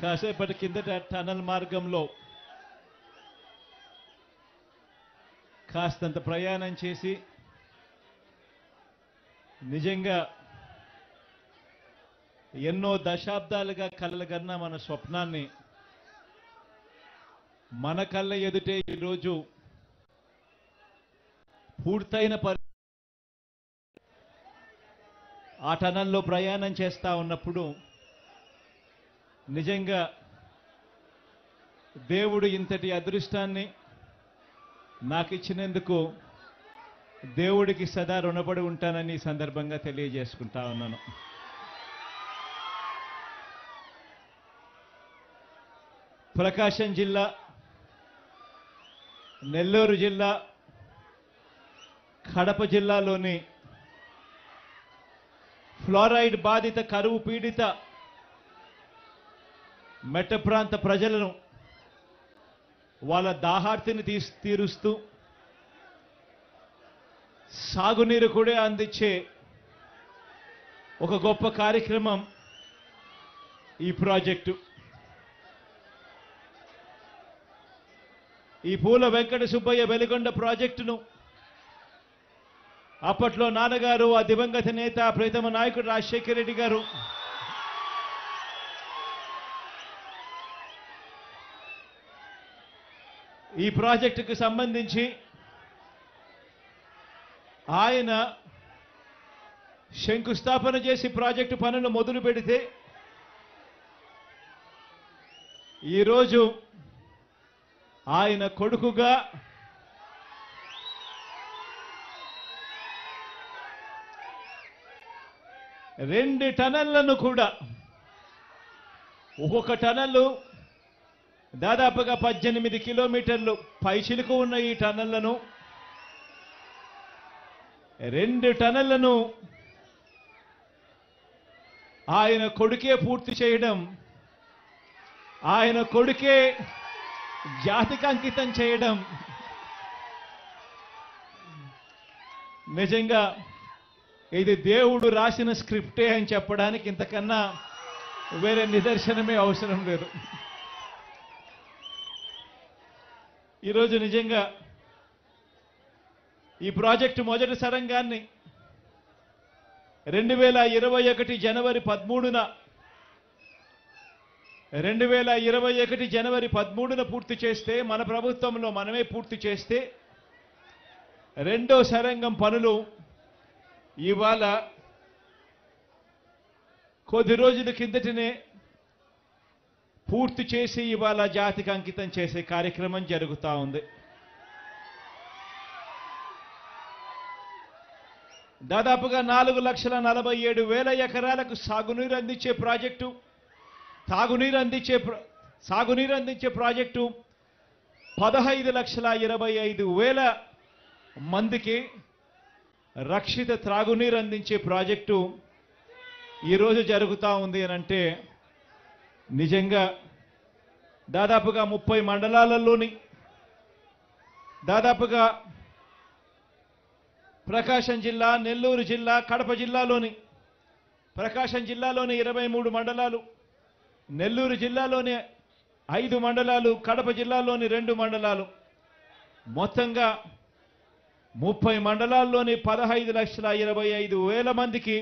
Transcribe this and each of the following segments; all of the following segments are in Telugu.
కాసేపటి కిందట టనల్ మార్గంలో కాస్తంత ప్రయాణం చేసి నిజంగా ఎన్నో దశాబ్దాలుగా కలలుగన్న మన స్వప్నాన్ని మన కళ్ళ ఎదుటే ఈరోజు పూర్తయిన ఆ టనల్లో ప్రయాణం చేస్తూ ఉన్నప్పుడు నిజంగా దేవుడు ఇంతటి అదృష్టాన్ని నాకు ఇచ్చినందుకు దేవుడికి సదా రుణపడి ఉంటానని ఈ సందర్భంగా తెలియజేసుకుంటా ఉన్నాను. ప్రకాశం జిల్లా, నెల్లూరు జిల్లా, కడప జిల్లాలోని ఫ్లోరైడ్ బాధిత కరువు పీడిత మెట్ట ప్రాంత ప్రజలను వాళ్ళ దాహార్తిని తీరుస్తూ సాగునీరు కూడా అందించే ఒక గొప్ప కార్యక్రమం ఈ ప్రాజెక్టు. ఈ పూల వెంకట సుబ్బయ్య వెలిగొండ ప్రాజెక్టును అప్పట్లో నాన్నగారు, ఆ దివంగత నేత ప్రీతమ నాయకుడు రాజశేఖర రెడ్డి గారు ఈ ప్రాజెక్టుకు సంబంధించి ఆయన శంకుస్థాపన చేసి ప్రాజెక్టు పనులు మొదలు పెడితే ఈరోజు ఆయన కొడుకుగా రెండు టనళ్లను కూడా, ఒక్కొక్క టనల్లు దాదాపుగా 18 కిలోమీటర్లు పైచిలుకు ఉన్న ఈ టనళ్లను, 2 టనళ్లను ఆయన కొడుకే పూర్తి చేయడం, ఆయన కొడుకే జాతికి అంకితం చేయడం నిజంగా ఇది దేవుడు రాసిన స్క్రిప్టే అని చెప్పడానికి ఇంతకన్నా వేరే నిదర్శనమే అవసరం లేదు. ఈరోజు నిజంగా ఈ ప్రాజెక్టు మొదటి సరంగాన్ని 2021 జనవరి 13న 2021 జనవరి 13న పూర్తి చేస్తే, మన ప్రభుత్వంలో మనమే పూర్తి చేస్తే, రెండో సరంగం పనులు ఇవాళ కొద్ది రోజుల కిందటనే పూర్తి చేసి ఇవాళ జాతికి అంకితం చేసే కార్యక్రమం జరుగుతూ ఉంది. దాదాపుగా 4,47,000 ఎకరాలకు సాగునీరు అందించే ప్రాజెక్టు, సాగునీరు అందించే ప్రాజెక్టు 15,25,000 మందికి రక్షిత త్రాగునీరు అందించే ప్రాజెక్టు ఈరోజు జరుగుతూ ఉంది అని అంటే నిజంగా దాదాపుగా 30 మండలాలలోని దాదాపుగా ప్రకాశం జిల్లా, నెల్లూరు జిల్లా, కడప జిల్లాలోని, ప్రకాశం జిల్లాలోని 23 మండలాలు, నెల్లూరు జిల్లాలోని 5 మండలాలు, కడప జిల్లాలోని 2 మండలాలు, మొత్తంగా 30 మండలాల్లోని 15,25,000 మందికి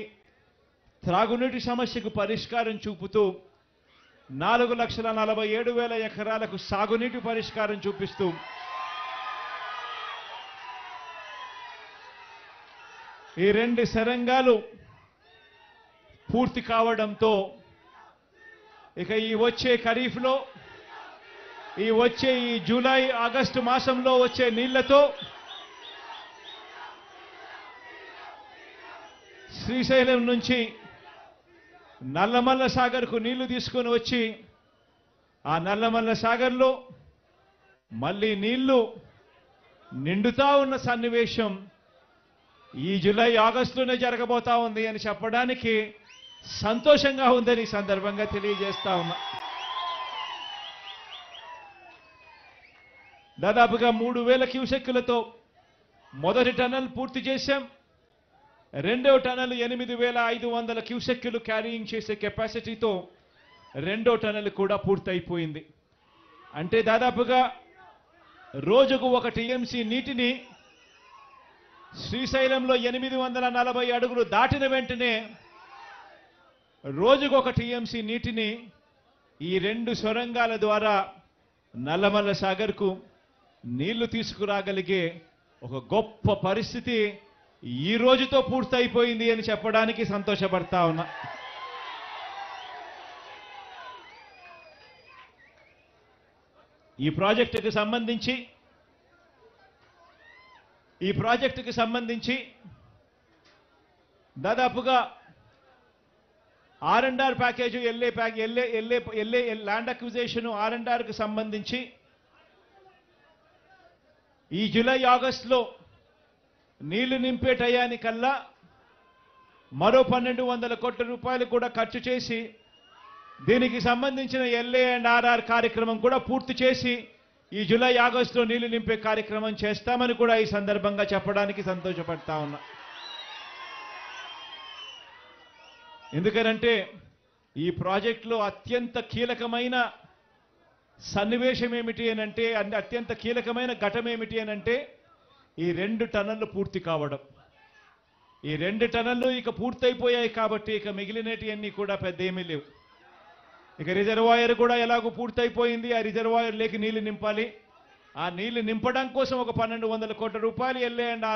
త్రాగునీటి సమస్యకు పరిష్కారం చూపుతూ 4,47,000 ఎకరాలకు సాగునీటి పరిష్కారం చూపిస్తూ ఈ 2 సరంగాలు పూర్తి కావడంతో ఇక ఈ వచ్చే ఖరీఫ్లో, ఈ జూలై ఆగస్టు మాసంలో వచ్చే నీళ్లతో శ్రీశైలం నుంచి నల్లమల్ల సాగర్కు నీళ్లు తీసుకొని వచ్చి ఆ నల్లమల్ల సాగర్లో మళ్ళీ నీళ్లు నిండుతా ఉన్న సన్నివేశం ఈ జూలై ఆగస్టులోనే జరగబోతా ఉంది అని చెప్పడానికి సంతోషంగా ఉందని ఈ సందర్భంగా తెలియజేస్తా ఉన్నా. దాదాపుగా 3,000 క్యూసెక్కులతో మొదటి టనల్ పూర్తి చేశాం. రెండవ టనల్ 8,500 క్యూసెక్కులు క్యారీయింగ్ చేసే కెపాసిటీతో రెండో టనల్ కూడా పూర్తయిపోయింది. అంటే దాదాపుగా రోజుకు 1 టీఎంసీ నీటిని శ్రీశైలంలో 840 అడుగులు దాటిన వెంటనే రోజుకు 1 టీఎంసీ నీటిని ఈ 2 సొరంగాల ద్వారా నల్లమల్ల సాగర్కు నీళ్లు తీసుకురాగలిగే ఒక గొప్ప పరిస్థితి ఈ రోజుతో పూర్తయిపోయింది అని చెప్పడానికి సంతోషపడతా ఉన్నా. ఈ ప్రాజెక్టుకు సంబంధించి దాదాపుగా R&R package LA land acquisition R&Rకు సంబంధించి ఈ జూలై ఆగస్టులో నీళ్లు నింపే టయానికల్లా మరో 1200 కోట్ల రూపాయలు కూడా ఖర్చు చేసి దీనికి సంబంధించిన LA&RR కార్యక్రమం కూడా పూర్తి చేసి ఈ జూలై ఆగస్టులో నీళ్లు నింపే కార్యక్రమం చేస్తామని కూడా ఈ సందర్భంగా చెప్పడానికి సంతోషపడతా ఉన్నా. ఎందుకనంటే ఈ ప్రాజెక్టులో అత్యంత కీలకమైన సన్నివేశం ఏమిటి అనంటే, అత్యంత కీలకమైన ఘటన ఏమిటి అనంటే ఈ 2 టన్నులు పూర్తి కావడం. ఈ 2 టన్నులు ఇక పూర్తయిపోయాయి కాబట్టి ఇక మిగిలినటివన్నీ కూడా పెద్ద ఏమీ లేవు. ఇక రిజర్వాయర్ కూడా ఎలాగో పూర్తయిపోయింది. ఆ రిజర్వాయర్ లేకి నీళ్లు నింపాలి. ఆ నీళ్లు నింపడం కోసం ఒక 1200 కోట్ల రూపాయలు LA&RR